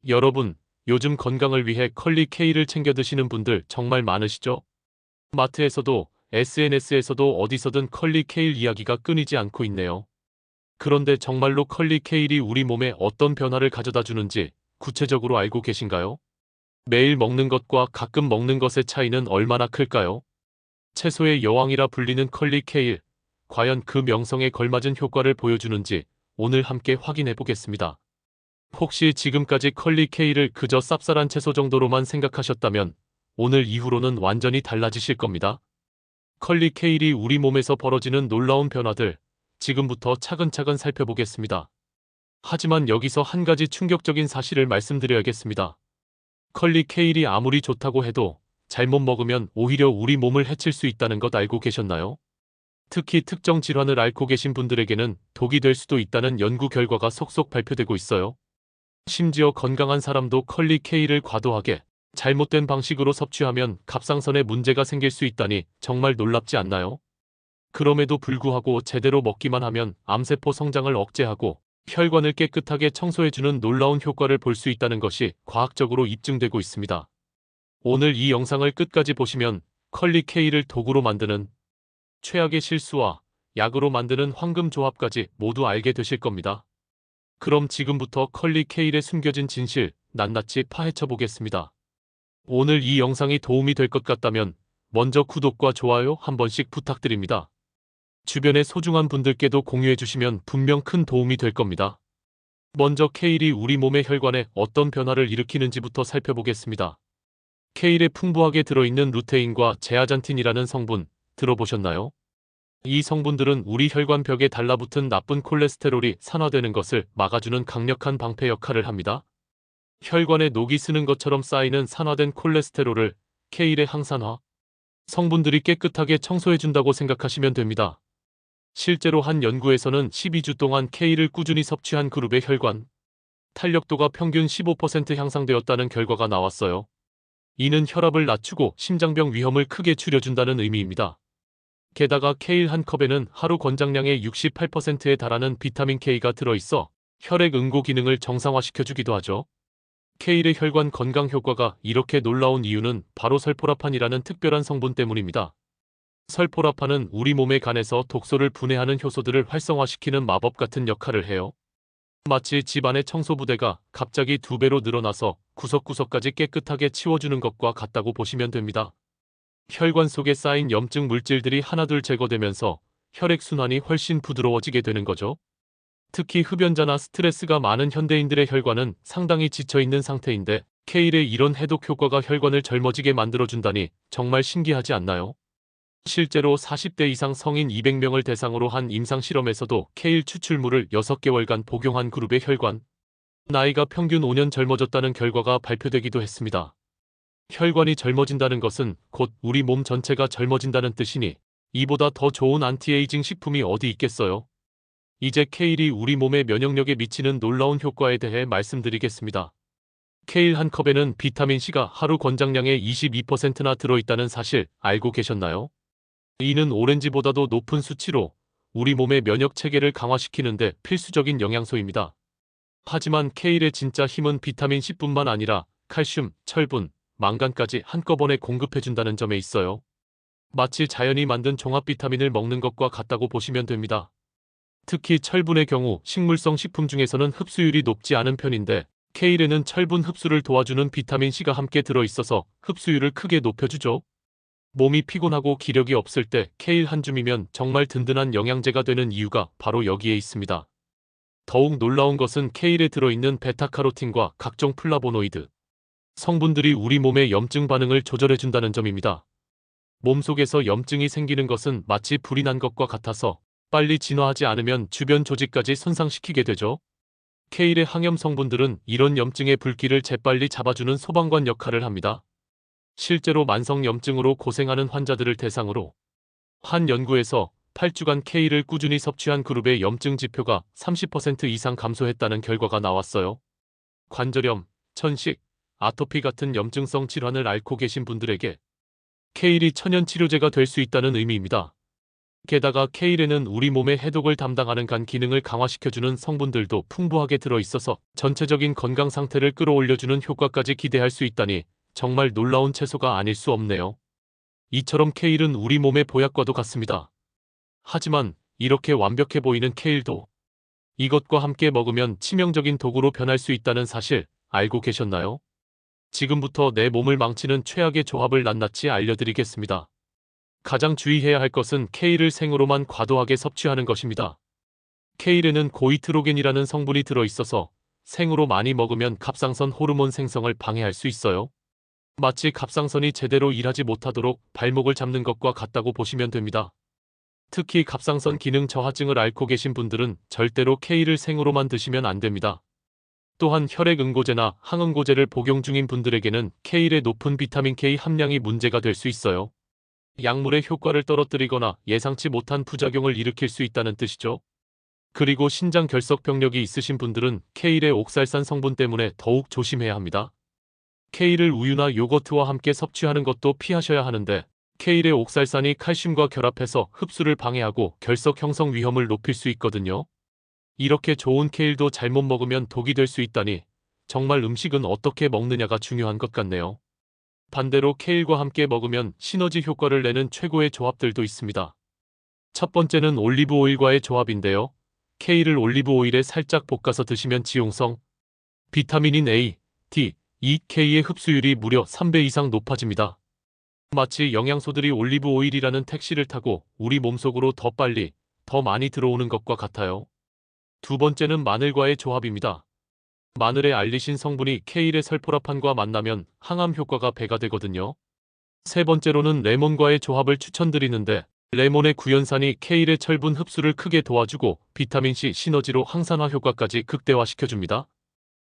여러분, 요즘 건강을 위해 컬리 K를 챙겨 드시는 분들 정말 많으시죠? 마트에서도 SNS에서도 어디서든 컬리 케일 이야기가 끊이지 않고 있네요. 그런데 정말로 컬리 케일이 우리 몸에 어떤 변화를 가져다 주는지 구체적으로 알고 계신가요? 매일 먹는 것과 가끔 먹는 것의 차이는 얼마나 클까요? 채소의 여왕이라 불리는 컬리 케일, 과연 그 명성에 걸맞은 효과를 보여주는지 오늘 함께 확인해 보겠습니다. 혹시 지금까지 컬리 케일을 그저 쌉쌀한 채소 정도로만 생각하셨다면 오늘 이후로는 완전히 달라지실 겁니다. 컬리 케일이 우리 몸에서 벌어지는 놀라운 변화들, 지금부터 차근차근 살펴보겠습니다. 하지만 여기서 한 가지 충격적인 사실을 말씀드려야겠습니다. 컬리 케일이 아무리 좋다고 해도 잘못 먹으면 오히려 우리 몸을 해칠 수 있다는 것 알고 계셨나요? 특히 특정 질환을 앓고 계신 분들에게는 독이 될 수도 있다는 연구 결과가 속속 발표되고 있어요. 심지어 건강한 사람도 컬리 케일을 과도하게 잘못된 방식으로 섭취하면 갑상선에 문제가 생길 수 있다니 정말 놀랍지 않나요? 그럼에도 불구하고 제대로 먹기만 하면 암세포 성장을 억제하고 혈관을 깨끗하게 청소해주는 놀라운 효과를 볼 수 있다는 것이 과학적으로 입증되고 있습니다. 오늘 이 영상을 끝까지 보시면 컬리 케일을 도구로 만드는 최악의 실수와 약으로 만드는 황금 조합까지 모두 알게 되실 겁니다. 그럼 지금부터 컬리 케일의 숨겨진 진실 낱낱이 파헤쳐 보겠습니다. 오늘 이 영상이 도움이 될 것 같다면 먼저 구독과 좋아요 한 번씩 부탁드립니다. 주변의 소중한 분들께도 공유해 주시면 분명 큰 도움이 될 겁니다. 먼저 케일이 우리 몸의 혈관에 어떤 변화를 일으키는지부터 살펴보겠습니다. 케일에 풍부하게 들어있는 루테인과 제아잔틴이라는 성분 들어보셨나요? 이 성분들은 우리 혈관 벽에 달라붙은 나쁜 콜레스테롤이 산화되는 것을 막아주는 강력한 방패 역할을 합니다. 혈관에 녹이 스는 것처럼 쌓이는 산화된 콜레스테롤을 케일의 항산화 성분들이 깨끗하게 청소해준다고 생각하시면 됩니다. 실제로 한 연구에서는 12주 동안 케일을 꾸준히 섭취한 그룹의 혈관 탄력도가 평균 15% 향상되었다는 결과가 나왔어요. 이는 혈압을 낮추고 심장병 위험을 크게 줄여준다는 의미입니다. 게다가 케일 한 컵에는 하루 권장량의 68%에 달하는 비타민 K가 들어있어 혈액 응고 기능을 정상화시켜주기도 하죠. 케일의 혈관 건강 효과가 이렇게 놀라운 이유는 바로 설포라판이라는 특별한 성분 때문입니다. 설포라판은 우리 몸의 간에서 독소를 분해하는 효소들을 활성화시키는 마법 같은 역할을 해요. 마치 집안의 청소부대가 갑자기 2배로 늘어나서 구석구석까지 깨끗하게 치워주는 것과 같다고 보시면 됩니다. 혈관 속에 쌓인 염증 물질들이 하나둘 제거되면서 혈액순환이 훨씬 부드러워지게 되는 거죠. 특히 흡연자나 스트레스가 많은 현대인들의 혈관은 상당히 지쳐있는 상태인데 케일의 이런 해독 효과가 혈관을 젊어지게 만들어준다니 정말 신기하지 않나요? 실제로 40대 이상 성인 200명을 대상으로 한 임상실험에서도 케일 추출물을 6개월간 복용한 그룹의 혈관 나이가 평균 5년 젊어졌다는 결과가 발표되기도 했습니다. 혈관이 젊어진다는 것은 곧 우리 몸 전체가 젊어진다는 뜻이니 이보다 더 좋은 안티에이징 식품이 어디 있겠어요? 이제 케일이 우리 몸의 면역력에 미치는 놀라운 효과에 대해 말씀드리겠습니다. 케일 한 컵에는 비타민C가 하루 권장량의 22%나 들어있다는 사실 알고 계셨나요? 이는 오렌지보다도 높은 수치로 우리 몸의 면역 체계를 강화시키는데 필수적인 영양소입니다. 하지만 케일의 진짜 힘은 비타민C뿐만 아니라 칼슘, 철분, 망간까지 한꺼번에 공급해준다는 점에 있어요. 마치 자연이 만든 종합 비타민을 먹는 것과 같다고 보시면 됩니다. 특히 철분의 경우 식물성 식품 중에서는 흡수율이 높지 않은 편인데 케일에는 철분 흡수를 도와주는 비타민C가 함께 들어있어서 흡수율을 크게 높여주죠. 몸이 피곤하고 기력이 없을 때 케일 한 줌이면 정말 든든한 영양제가 되는 이유가 바로 여기에 있습니다. 더욱 놀라운 것은 케일에 들어있는 베타카로틴과 각종 플라보노이드 성분들이 우리 몸의 염증 반응을 조절해준다는 점입니다. 몸속에서 염증이 생기는 것은 마치 불이 난 것과 같아서 빨리 진화하지 않으면 주변 조직까지 손상시키게 되죠. 케일의 항염 성분들은 이런 염증의 불길을 재빨리 잡아주는 소방관 역할을 합니다. 실제로 만성 염증으로 고생하는 환자들을 대상으로 한 연구에서 8주간 케일을 꾸준히 섭취한 그룹의 염증 지표가 30% 이상 감소했다는 결과가 나왔어요. 관절염, 천식, 아토피 같은 염증성 질환을 앓고 계신 분들에게 케일이 천연 치료제가 될 수 있다는 의미입니다. 게다가 케일에는 우리 몸의 해독을 담당하는 간 기능을 강화시켜주는 성분들도 풍부하게 들어있어서 전체적인 건강 상태를 끌어올려주는 효과까지 기대할 수 있다니 정말 놀라운 채소가 아닐 수 없네요. 이처럼 케일은 우리 몸의 보약과도 같습니다. 하지만 이렇게 완벽해 보이는 케일도 이것과 함께 먹으면 치명적인 도구로 변할 수 있다는 사실 알고 계셨나요? 지금부터 내 몸을 망치는 최악의 조합을 낱낱이 알려드리겠습니다. 가장 주의해야 할 것은 케일을 생으로만 과도하게 섭취하는 것입니다. 케일에는 고이트로겐이라는 성분이 들어있어서 생으로 많이 먹으면 갑상선 호르몬 생성을 방해할 수 있어요. 마치 갑상선이 제대로 일하지 못하도록 발목을 잡는 것과 같다고 보시면 됩니다. 특히 갑상선 기능 저하증을 앓고 계신 분들은 절대로 케일을 생으로만 드시면 안 됩니다. 또한 혈액 응고제나 항응고제를 복용 중인 분들에게는 케일의 높은 비타민 K 함량이 문제가 될 수 있어요. 약물의 효과를 떨어뜨리거나 예상치 못한 부작용을 일으킬 수 있다는 뜻이죠. 그리고 신장 결석 병력이 있으신 분들은 케일의 옥살산 성분 때문에 더욱 조심해야 합니다. 케일을 우유나 요거트와 함께 섭취하는 것도 피하셔야 하는데 케일의 옥살산이 칼슘과 결합해서 흡수를 방해하고 결석 형성 위험을 높일 수 있거든요. 이렇게 좋은 케일도 잘못 먹으면 독이 될 수 있다니 정말 음식은 어떻게 먹느냐가 중요한 것 같네요. 반대로 케일과 함께 먹으면 시너지 효과를 내는 최고의 조합들도 있습니다. 첫 번째는 올리브 오일과의 조합인데요. 케일을 올리브 오일에 살짝 볶아서 드시면 지용성, 비타민인 A, D, E, K의 흡수율이 무려 3배 이상 높아집니다. 마치 영양소들이 올리브 오일이라는 택시를 타고 우리 몸속으로 더 빨리, 더 많이 들어오는 것과 같아요. 두 번째는 마늘과의 조합입니다. 마늘의 알리신 성분이 케일의 설포라판과 만나면 항암 효과가 배가 되거든요. 세 번째로는 레몬과의 조합을 추천드리는데 레몬의 구연산이 케일의 철분 흡수를 크게 도와주고 비타민C 시너지로 항산화 효과까지 극대화시켜줍니다.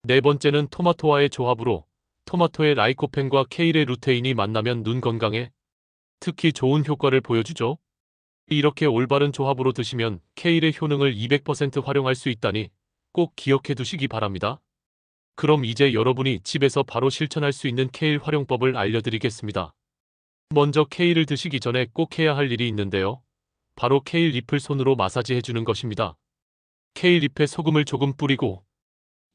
네 번째는 토마토와의 조합으로 토마토의 라이코펜과 케일의 루테인이 만나면 눈 건강에 특히 좋은 효과를 보여주죠. 이렇게 올바른 조합으로 드시면 케일의 효능을 200% 활용할 수 있다니 꼭 기억해 두시기 바랍니다. 그럼 이제 여러분이 집에서 바로 실천할 수 있는 케일 활용법을 알려드리겠습니다. 먼저 케일을 드시기 전에 꼭 해야 할 일이 있는데요. 바로 케일 잎을 손으로 마사지 해주는 것입니다. 케일 잎에 소금을 조금 뿌리고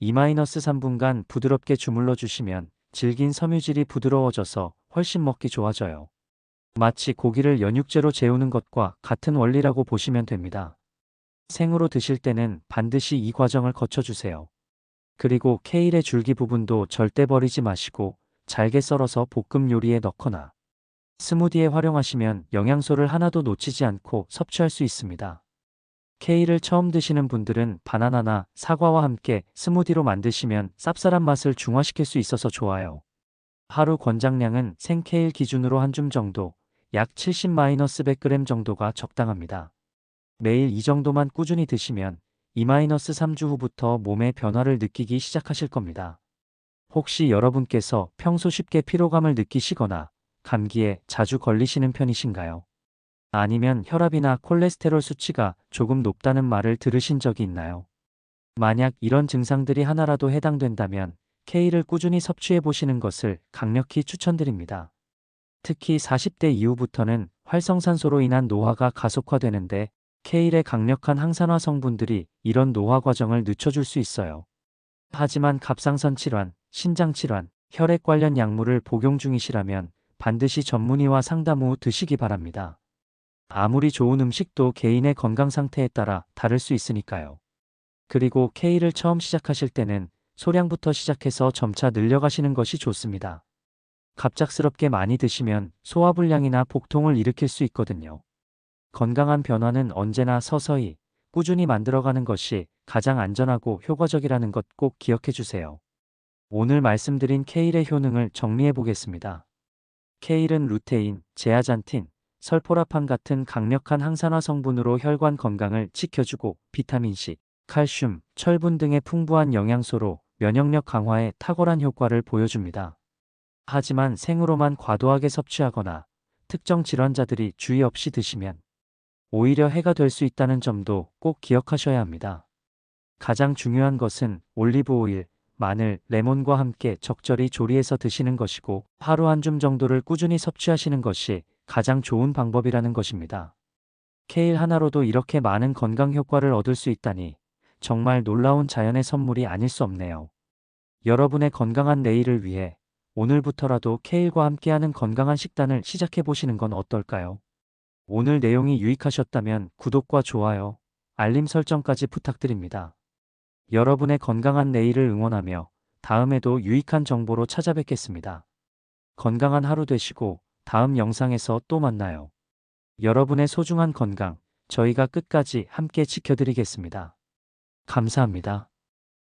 2-3분간 부드럽게 주물러 주시면 질긴 섬유질이 부드러워져서 훨씬 먹기 좋아져요. 마치 고기를 연육제로 재우는 것과 같은 원리라고 보시면 됩니다. 생으로 드실 때는 반드시 이 과정을 거쳐주세요. 그리고 케일의 줄기 부분도 절대 버리지 마시고 잘게 썰어서 볶음 요리에 넣거나 스무디에 활용하시면 영양소를 하나도 놓치지 않고 섭취할 수 있습니다. 케일을 처음 드시는 분들은 바나나나 사과와 함께 스무디로 만드시면 쌉쌀한 맛을 중화시킬 수 있어서 좋아요. 하루 권장량은 생케일 기준으로 한 줌 정도, 약 70-100g 정도가 적당합니다. 매일 이 정도만 꾸준히 드시면 2-3주 후부터 몸의 변화를 느끼기 시작하실 겁니다. 혹시 여러분께서 평소 쉽게 피로감을 느끼시거나 감기에 자주 걸리시는 편이신가요? 아니면 혈압이나 콜레스테롤 수치가 조금 높다는 말을 들으신 적이 있나요? 만약 이런 증상들이 하나라도 해당된다면 케일을 꾸준히 섭취해 보시는 것을 강력히 추천드립니다. 특히 40대 이후부터는 활성산소로 인한 노화가 가속화되는데 케일의 강력한 항산화 성분들이 이런 노화 과정을 늦춰줄 수 있어요. 하지만 갑상선 질환, 신장 질환, 혈액 관련 약물을 복용 중이시라면 반드시 전문의와 상담 후 드시기 바랍니다. 아무리 좋은 음식도 개인의 건강 상태에 따라 다를 수 있으니까요. 그리고 케일을 처음 시작하실 때는 소량부터 시작해서 점차 늘려가시는 것이 좋습니다. 갑작스럽게 많이 드시면 소화불량이나 복통을 일으킬 수 있거든요. 건강한 변화는 언제나 서서히, 꾸준히 만들어가는 것이 가장 안전하고 효과적이라는 것 꼭 기억해 주세요. 오늘 말씀드린 케일의 효능을 정리해 보겠습니다. 케일은 루테인, 제아잔틴, 설포라판 같은 강력한 항산화 성분으로 혈관 건강을 지켜주고 비타민C, 칼슘, 철분 등의 풍부한 영양소로 면역력 강화에 탁월한 효과를 보여줍니다. 하지만 생으로만 과도하게 섭취하거나 특정 질환자들이 주의 없이 드시면 오히려 해가 될 수 있다는 점도 꼭 기억하셔야 합니다. 가장 중요한 것은 올리브 오일, 마늘, 레몬과 함께 적절히 조리해서 드시는 것이고 하루 한 줌 정도를 꾸준히 섭취하시는 것이 가장 좋은 방법이라는 것입니다. 케일 하나로도 이렇게 많은 건강 효과를 얻을 수 있다니 정말 놀라운 자연의 선물이 아닐 수 없네요. 여러분의 건강한 내일을 위해 오늘부터라도 케일과 함께하는 건강한 식단을 시작해 보시는 건 어떨까요? 오늘 내용이 유익하셨다면 구독과 좋아요, 알림 설정까지 부탁드립니다. 여러분의 건강한 내일을 응원하며 다음에도 유익한 정보로 찾아뵙겠습니다. 건강한 하루 되시고 다음 영상에서 또 만나요. 여러분의 소중한 건강, 저희가 끝까지 함께 지켜드리겠습니다. 감사합니다.